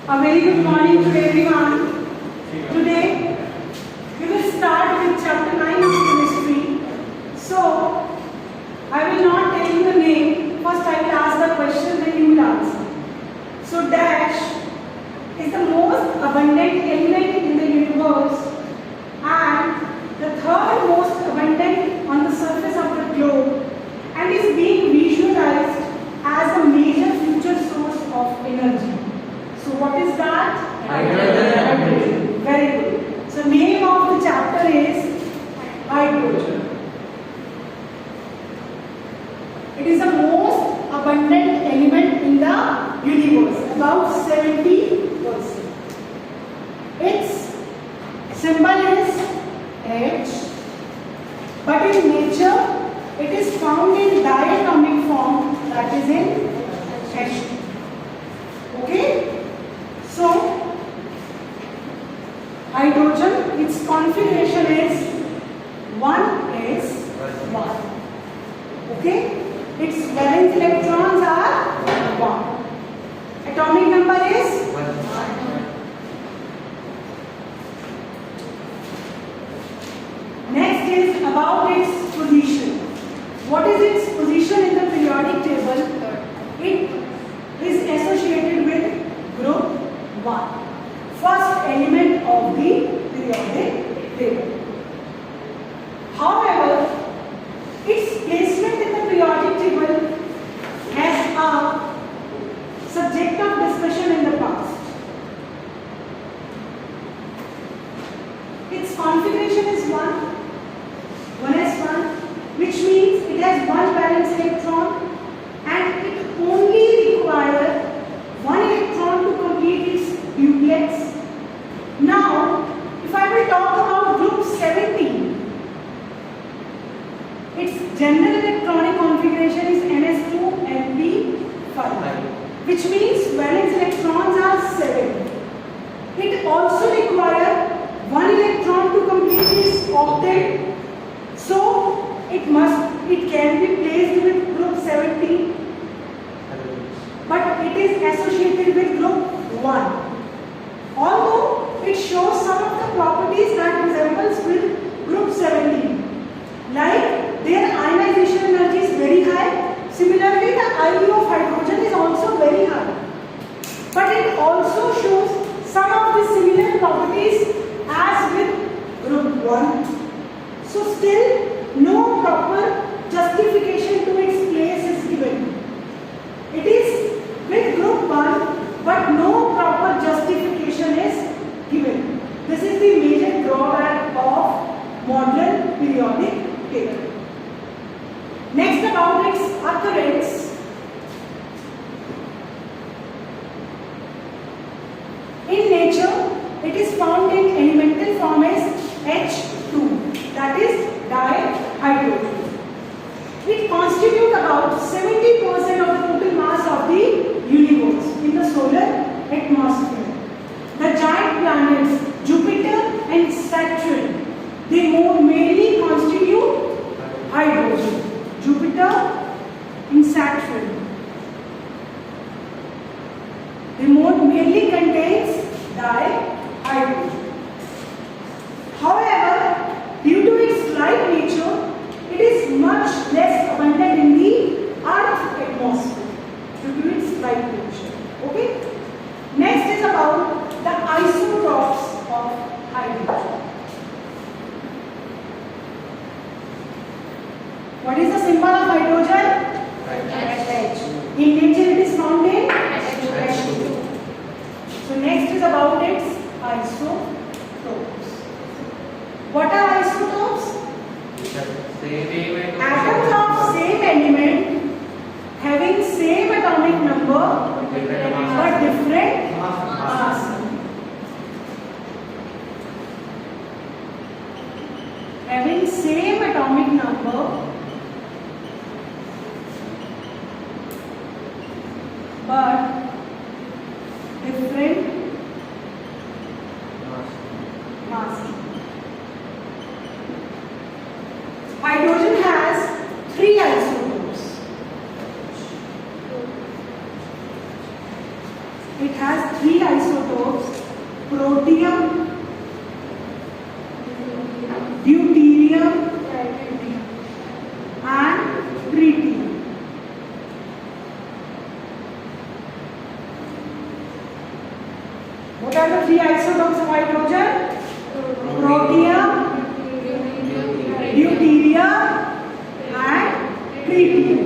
A very good morning to everyone. Today we will start with chapter 9 of chemistry. So I will not tell you the name. First I will ask the question, then you will answer. So dash is the most abundant element in the universe and the third most abundant on the surface of the globe and is being visualized as a major future source of energy. So what is that? Hydrogen. Very good. So name of the chapter is hydrogen. It is the most abundant element in the universe, about 70%. Its symbol is H, but in nature it is found in diatomic form, that is in H2. Okay? So, hydrogen, its configuration is 1s1. Okay? Its valence electrons are 1. Atomic number is 1. Next is about its position. What is its position in the periodic table? It is associated with group 1, first element of the periodic table. However, its placement in the periodic table has a subject of discussion in the past. Its configuration is 1s1, which means it has one valence electron and it only requires one electron to complete its duplex. Now, if I will talk about group 17, its general electronic configuration is ns2np5, which means valence electrons are 7. It also requires one electron to complete its octet, so it can be placed with group 17. But it is associated with group 1. Although it shows some of the properties that resembles with group 17. Like their ionization energy is very high. Similarly, the IU of hydrogen is also very high. But it also shows some of the similar properties as with group 1. So still no proper justification to its place is given. It is with group 1, but no proper justification is given. This is the major drawback of modern periodic table. Next, about its occurrence. In nature, it is found in elemental form as H2, that is dihydrogen. It constitutes about 70% of the total mass of the universe in the solar atmosphere. The giant planets Jupiter and Saturn, they more mainly constitute hydrogen. Jupiter and Saturn, they more mainly contains dihydrogen. However, due to its light nature, it is much less abundant in the Earth's atmosphere due to its light nature. Okay? Next is about the isotopes of hydrogen. What is the symbol of hydrogen? H. In nature it is found in H2. So next is about its it has three isotopes: protium, deuterium, and tritium. What are the three isotopes of hydrogen? Protium, deuterium, and tritium.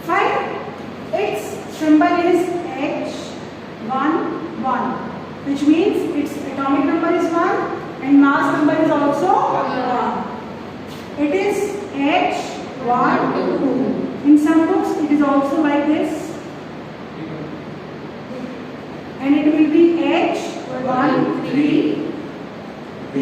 Fine. Its symbol is H11, which means its atomic number is 1 and mass number is also 1. It is H12. In some books, it is also like this. And it will be H13, T.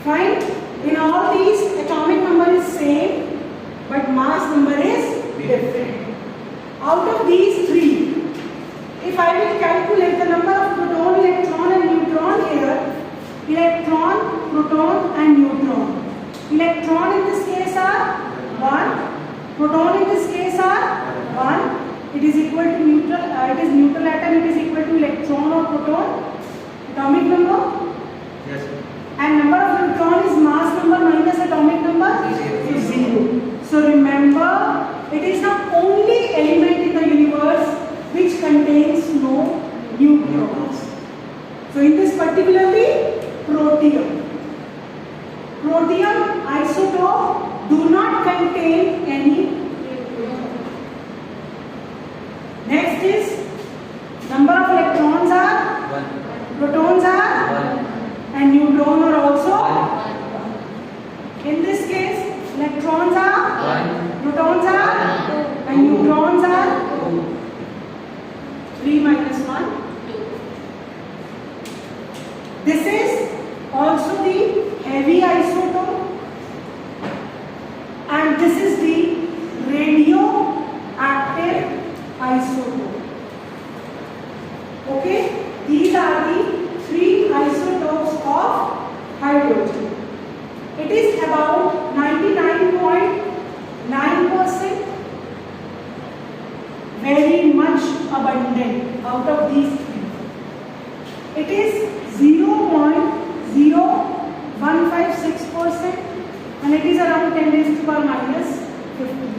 Fine. In all these, atomic number is same, but mass number is different. Out of these three, if I will calculate the number of proton, electron and neutron here, electron, proton and neutron. Electron in this case are 1, proton in this case are 1. It is equal to neutral, it is neutral atom, it is equal to electron or proton. Atomic number? Yes. And number of neutron is mass number minus atomic number? 0. So remember, it is the only element in the universe which contains no neutrons. So in this particularly, protium. Protium isotope do not contain any neutron. Next is number of electrons are 1. protons are 1. and neutron are also 1. In this case, electrons are 1. protons are 1. and neutrons are 2. 3 minus 1. This is also the heavy isotope, and this is the radioactive isotope. Okay, these are the three isotopes of hydrogen. It is about 99.9%, very much abundant out of these three. It is 0.0156%, and it is around 10 raised to power minus 15.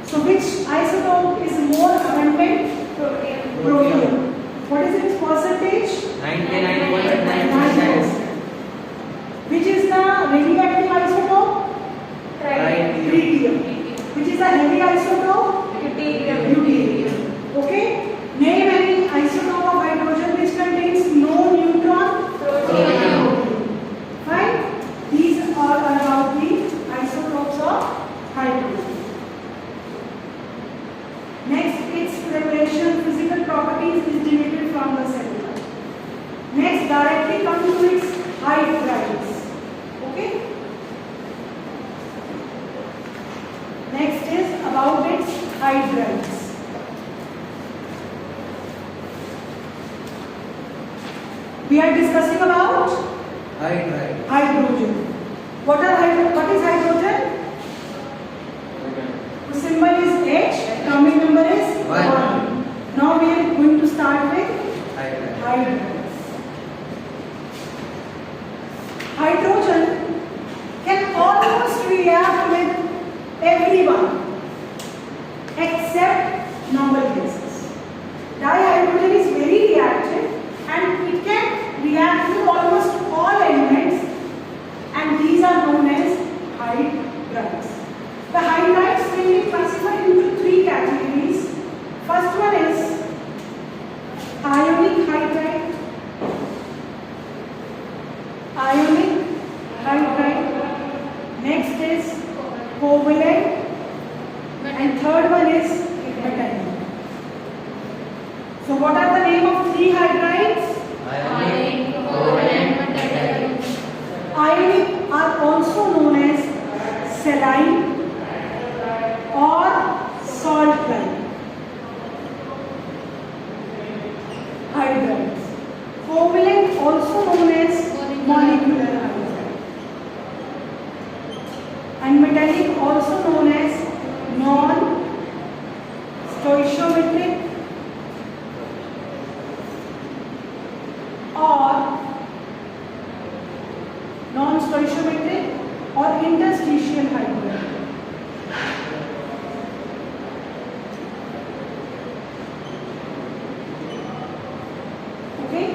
So which isotope is more abundant? Protium. What is its percentage? 99.9%. Which is the radioactive isotope? Tritium. Which is the heavy isotope? Deuterium. Okay? Name any isotope of hydrogen which contains no neutron? Protium. Fine? These are about the isotopes of hydrogen. Next, its preparation, physical properties is derived from the cellular. Next, directly come to its hydrides. Okay? Next is about its hydrides. We are discussing about hydrogen. What is hydrogen? The symbol is H, atomic number is 1. Now we are going to start with hydrides. Hydrogen can almost react with everyone except noble gases. Dihydrogen is very reactive and it can react with almost all elements, and these are known as hydrides. The hydrides can be classified into three categories. First one is ionic hydride. Next is covalent, and third one is metallic. So what are the name of three hydrides? Ionic, covalent, metallic. Ionic are also known as saline or salt-like hydrides. Covalent also known as molecular hydride. and metallic also known as non-stoichiometric or interstitial hydride. Okay.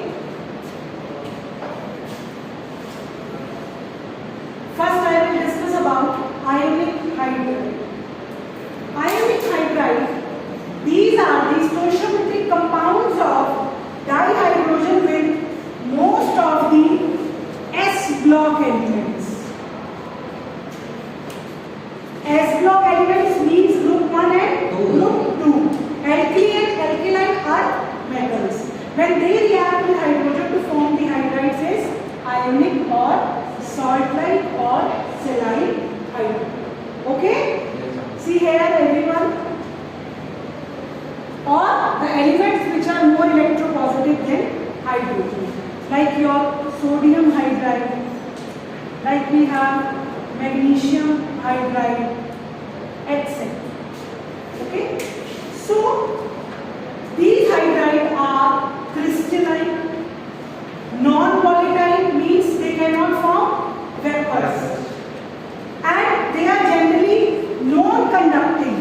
First I will discuss about ionic hydride. Ionic hydride, these are the stoichiometric compounds of dihydrogen with most of the S block elements. S block elements means group 1 and group 2. Alkali and alkaline are metals. When they react with hydrogen to form the hydrides is ionic or salt-like or saline hydride. Okay? See here everyone. Or the elements which are more electropositive than hydrogen. Like your sodium hydride. Like we have magnesium hydride, etc. Okay? So, these hydrides are crystalline, non-volatile means they cannot form vapors, and they are generally non-conducting.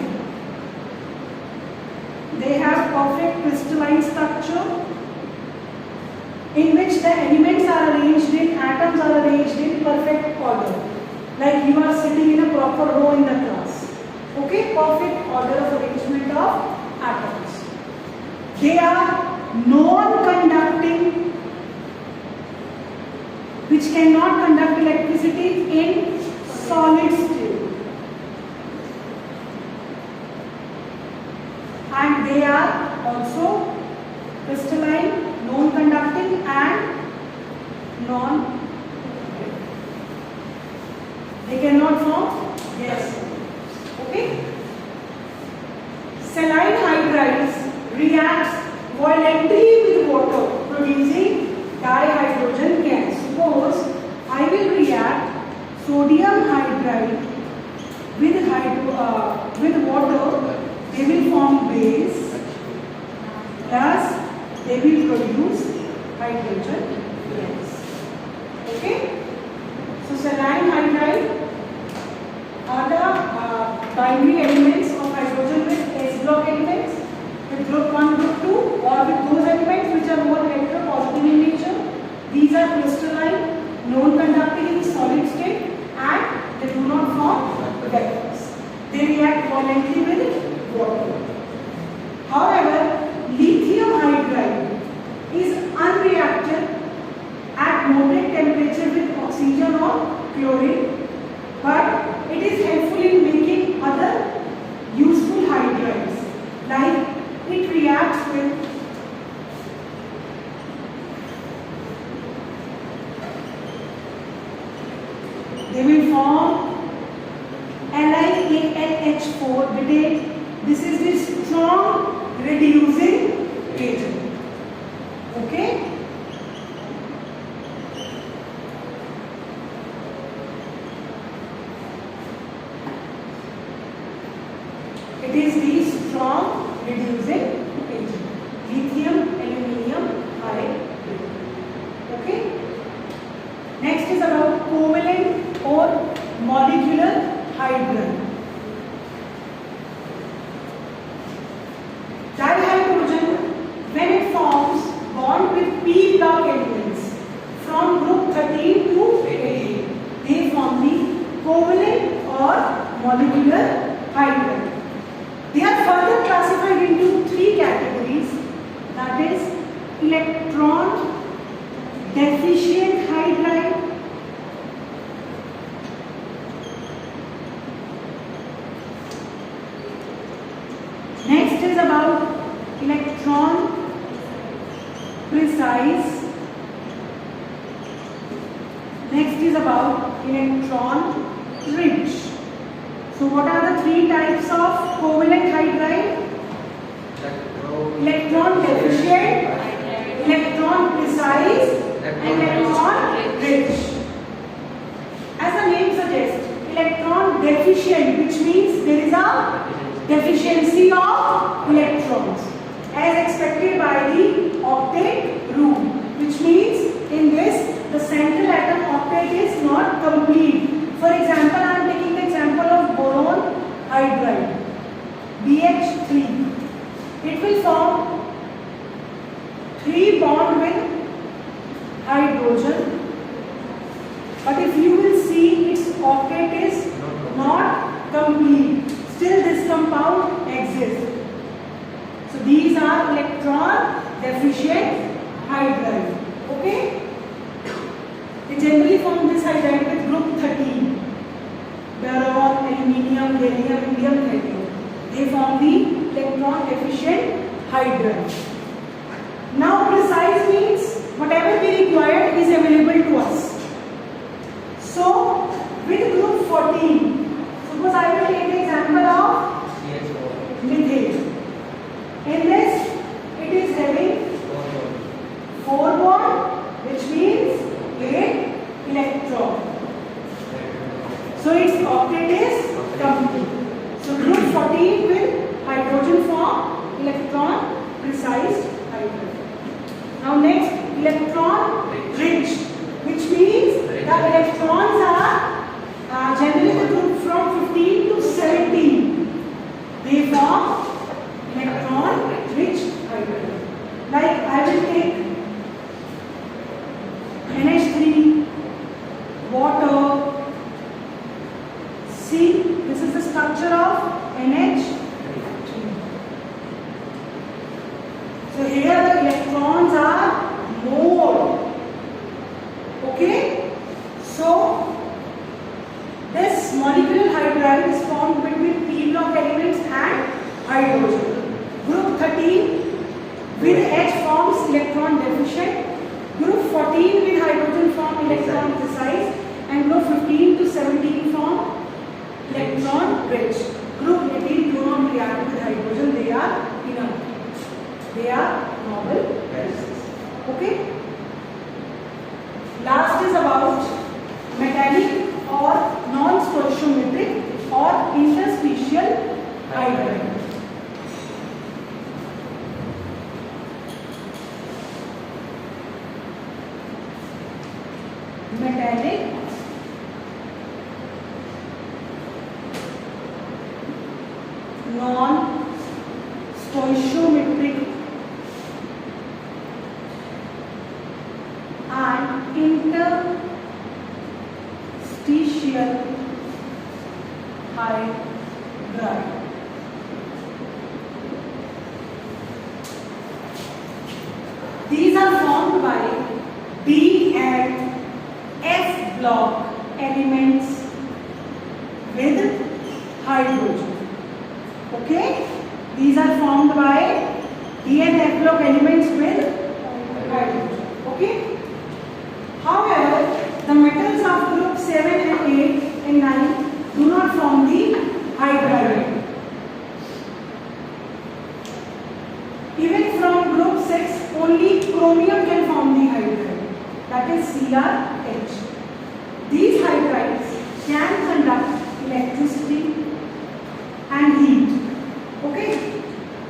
They have perfect crystalline structure in which the elements are arranged in, atoms are arranged in perfect order. Like you are sitting in a proper row in the class. Okay, perfect order of arrangement of atoms. They are non-conducting, which cannot conduct electricity in solid state. And they are also crystalline, non-conducting and they cannot form gas. Okay? Saline hydrides reacts violently with water, producing dihydrogen gas. Suppose I will react sodium hydride with water, they will form base, thus they will produce hydrogen gas. Okay? So saline hydride are the binary elements of hydrogen with S block elements, with group 1, group 2, or with those elements which are more electropositive in nature. These are crystalline, non-conducting in solid state, and they do not form vapors. They react violently with water. However, lithium hydride is unreactive at moderate temperature with oxygen or chlorine, but it is helpful in making other useful hydrides, like it reacts with they will form LiAlH4 detail. This is the strong reducing agent. Okay? It is the strong reducing agent. Lithium, aluminium, iodide. Okay? Next is about covalent or molecular hydride. Dihydrogen, when it forms bond with P block elements from group 13 to 18, they form the covalent or molecular hydride. They are further classified into 3 categories, that is electron deficient hydride, next is about electron precise, next is about electron rich. So what are the 3 types of covalent hydride? Electron deficient, electron precise, and electron rich. As the name suggests, electron deficient, which means there is a deficiency of electrons as expected by the octet rule, which means in this the central atom octet is not complete. For example, I am taking the example of boron hydride, BH3. It will form 3 bond with hydrogen, but if you will see, its octet is not complete. Still this compound exists. So these are electron deficient hydride. Okay? They generally form this hydride with group 13. Boron, aluminium, gallium, indium, thallium. They form the electron deficient hydride. Now precise means whatever we required is available to us. So with group 14, suppose I will take the example of methane. In this, it is having 4 bond, which means 8 electron. So its octet is complete. So group 14 will hydrogen form electron precise hydride. Now next, electron rich, which means the electrons are generally the group from 15 to 17. They form electron rich hydride. Like I will take NH3, water. See, this is the structure of NH3. So here the electrons are more. Okay? So this molecular hydride is formed between p block elements and hydrogen. Group 13 with H forms electron deficient. Group 14 with hydrogen form electron precise, and group 15 to 17 form electron rich. Group 18 do not react with hydrogen, they are inert. They are normal gases. Okay? Last is about metallic or non-stoichiometric or interstitial hydride. Metallic non-stoichiometric and interstitial hydride. These are formed by D and F block elements with hydrogen. Okay? These are formed by D and F block elements with hydrogen. Okay? However, the metals of group 7 and 8 and 9 do not form the hydride. Even from group 6, only chromium can form the hydride. That is CrH. These hydrides can conduct electricity and heat. Okay?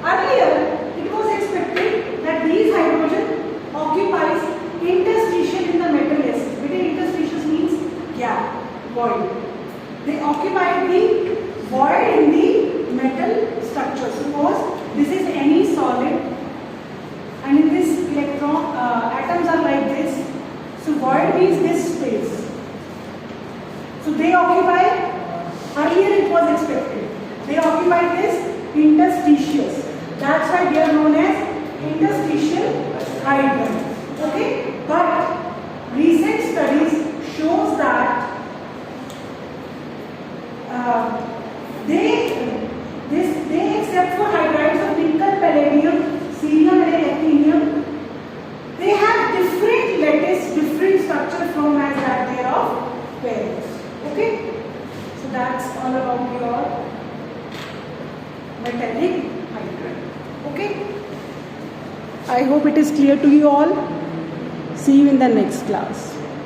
Earlier, it was expected that these hydrogen occupies interstitial in the metal S. Between interstitial means gap, void. They occupy the void in the metal structure. Suppose this is any solid, and in this electron atoms are like this. So void means this space. So they occupy, earlier it was expected, they occupy this interstitials. That's why they are known as interstitial hydride. Okay? But recent studies shows that they except for hydrides of nickel, palladium, cerium and actinium, they have different lattice, different structure from as that they are of pairs. Okay? So that's all about your metallic hydride. Okay? I hope it is clear to you all. See you in the next class.